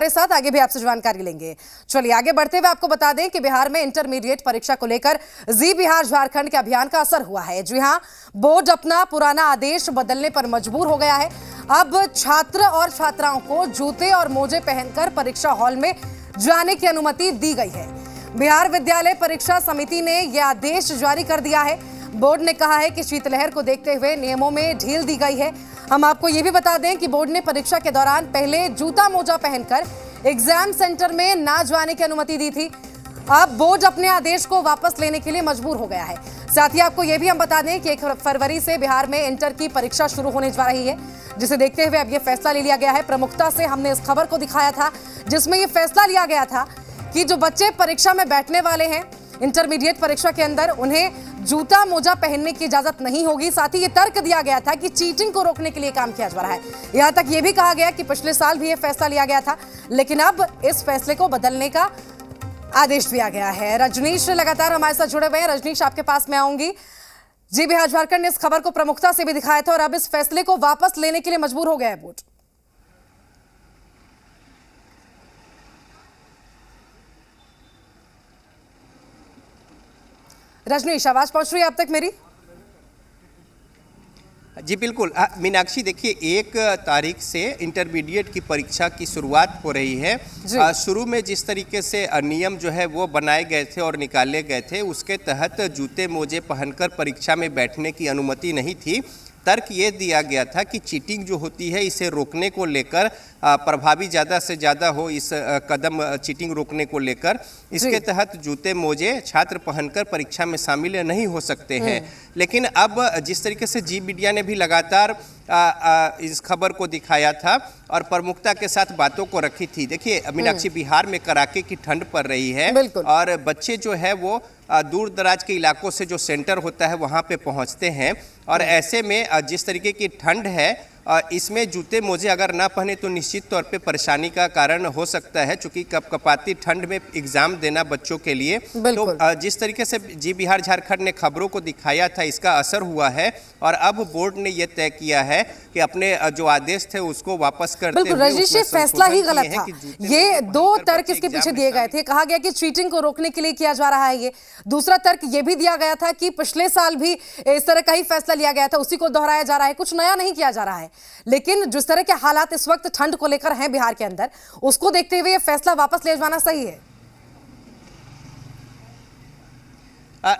हमारे साथ आगे भी आपसे जानकारी लेंगे। चलिए आगे बढ़ते हुए आपको बता दें कि बिहार में इंटरमीडिएट परीक्षा को लेकर जी बिहार झारखंड के अभियान का असर हुआ है। जी हां, बोर्ड अपना पुराना आदेश बदलने पर मजबूर हो गया है। अब छात्र और छात्राओं को जूते और मोजे पहनकर परीक्षा हॉल में जाने की अनुमति दी गई है। बिहार विद्यालय परीक्षा समिति ने यह आदेश जारी कर दिया है। बोर्ड ने कहा है कि शीतलहर को देखते हुए नियमों में ढील दी गई है। हम आपको ये भी बता दें कि बोर्ड ने परीक्षा के दौरान पहले जूता मोजा पहनकर एग्जाम सेंटर में ना जाने की अनुमति दी थी। अब बोर्ड अपने आदेश को वापस लेने के लिए मजबूर हो गया है। साथ ही आपको ये भी हम बता दें कि 1 फरवरी से बिहार में इंटर की परीक्षा शुरू होने जा रही है, जिसे देखते हुए अब ये फैसला ले लिया गया है। प्रमुखता से हमने इस खबर को दिखाया था जिसमें ये फैसला लिया गया था कि जो बच्चे परीक्षा में बैठने वाले हैं इंटरमीडिएट परीक्षा के अंदर, उन्हें जूता मोजा पहनने की इजाजत नहीं होगी। साथ ही ये तर्क दिया गया था कि चीटिंग को रोकने के लिए काम किया जा रहा है। यहां तक ये भी कहा गया कि पिछले साल भी ये फैसला लिया गया था, लेकिन अब इस फैसले को बदलने का आदेश दिया गया है। रजनीश लगातार हमारे साथ जुड़े हुए हैं। रजनीश, आपके पास मैं आऊंगी। जी बिहार झारखंड ने इस खबर को प्रमुखता से भी दिखाया था और अब इस फैसले को वापस लेने के लिए मजबूर हो गया है बोर्ड। रजनीश, आवाज पहुंच रही है अब तक मेरी? जी बिल्कुल मीनाक्षी, देखिए 1 तारीख से इंटरमीडिएट की परीक्षा की शुरुआत हो रही है। शुरू में जिस तरीके से नियम जो है वो बनाए गए थे और निकाले गए थे, उसके तहत जूते मोजे पहनकर परीक्षा में बैठने की अनुमति नहीं थी। तर्क ये दिया गया था कि चीटिंग जो होती है इसे रोकने को लेकर प्रभावी ज़्यादा से ज़्यादा हो, इस कदम चीटिंग रोकने को लेकर इसके तहत जूते मोजे छात्र पहनकर परीक्षा में शामिल नहीं हो सकते हैं। लेकिन अब जिस तरीके से जी मीडिया ने भी लगातार इस खबर को दिखाया था और प्रमुखता के साथ बातों को रखी थी। देखिए मीनाक्षी, बिहार में कड़ाके की ठंड पड़ रही है और बच्चे जो है वो दूर दराज के इलाकों से जो सेंटर होता है वहाँ पे पहुँचते हैं और ऐसे में जिस तरीके की ठंड है इसमें जूते मोजे अगर ना पहने तो निश्चित तौर पे परेशानी का कारण हो सकता है, क्योंकि कपकपाती ठंड में एग्जाम देना बच्चों के लिए। तो जिस तरीके से जी बिहार झारखंड ने खबरों को दिखाया था, इसका असर हुआ है और अब बोर्ड ने यह तय किया है कि अपने जो आदेश थे उसको वापस करते हुए रजिश, फैसला ही गलत था। ये 2 तर्क इसके पीछे दिए गए थे। कहा गया कि चीटिंग को रोकने के लिए किया जा रहा है ये। दूसरा तर्क ये भी दिया गया था कि पिछले साल भी इस तरह का ही फैसला लिया गया था, उसी को दोहराया जा रहा है, कुछ नया नहीं किया जा रहा है। लेकिन जिस तरह के हालात इस वक्त ठंड को लेकर हैं बिहार के अंदर, उसको देखते हुए ये फैसला वापस ले जाना सही है।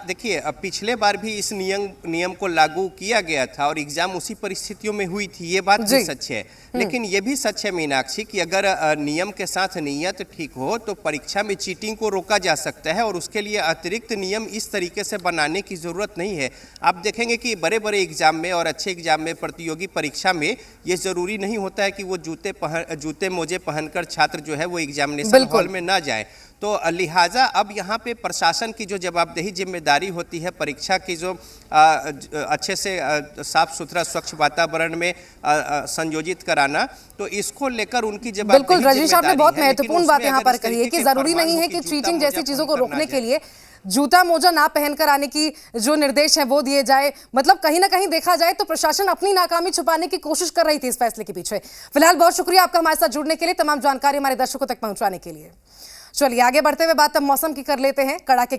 देखिए पिछले बार भी इस नियम को लागू किया गया था और एग्जाम उसी परिस्थितियों में हुई थी, ये बात भी सच है। लेकिन ये भी सच है मीनाक्षी कि अगर नियम के साथ नीयत ठीक हो तो परीक्षा में चीटिंग को रोका जा सकता है और उसके लिए अतिरिक्त नियम इस तरीके से बनाने की ज़रूरत नहीं है। आप देखेंगे कि बड़े बड़े एग्जाम में और अच्छे एग्जाम में, प्रतियोगी परीक्षा में ये ज़रूरी नहीं होता है कि वो जूते मोजे पहनकर छात्र जो है वो एग्जामिनेशन हॉल में ना जाए। तो लिहाजा अब यहाँ पे प्रशासन की जो जवाबदेही जिम्मेदारी होती है परीक्षा की, जो अच्छे से साफ सुथरा स्वच्छ वातावरण में संयोजित कराना, तो इसको लेकर उनकी जवाबदेही। बिल्कुल रजीश, आपने बहुत महत्वपूर्ण बात यहाँ पर कही है कि जरूरी नहीं है कि चीटिंग जैसी चीजों को रोकने के लिए जूता मोजा ना पहनकर आने की जो निर्देश है वो दिए जाए। मतलब कहीं ना कहीं देखा जाए तो प्रशासन अपनी नाकामी छुपाने की कोशिश कर रही थी इस फैसले के पीछे। फिलहाल बहुत शुक्रिया आपका हमारे साथ जुड़ने के लिए, तमाम जानकारी हमारे दर्शकों तक पहुंचाने के लिए। चलिए आगे बढ़ते हुए बात अब मौसम की कर लेते हैं। कड़ाके की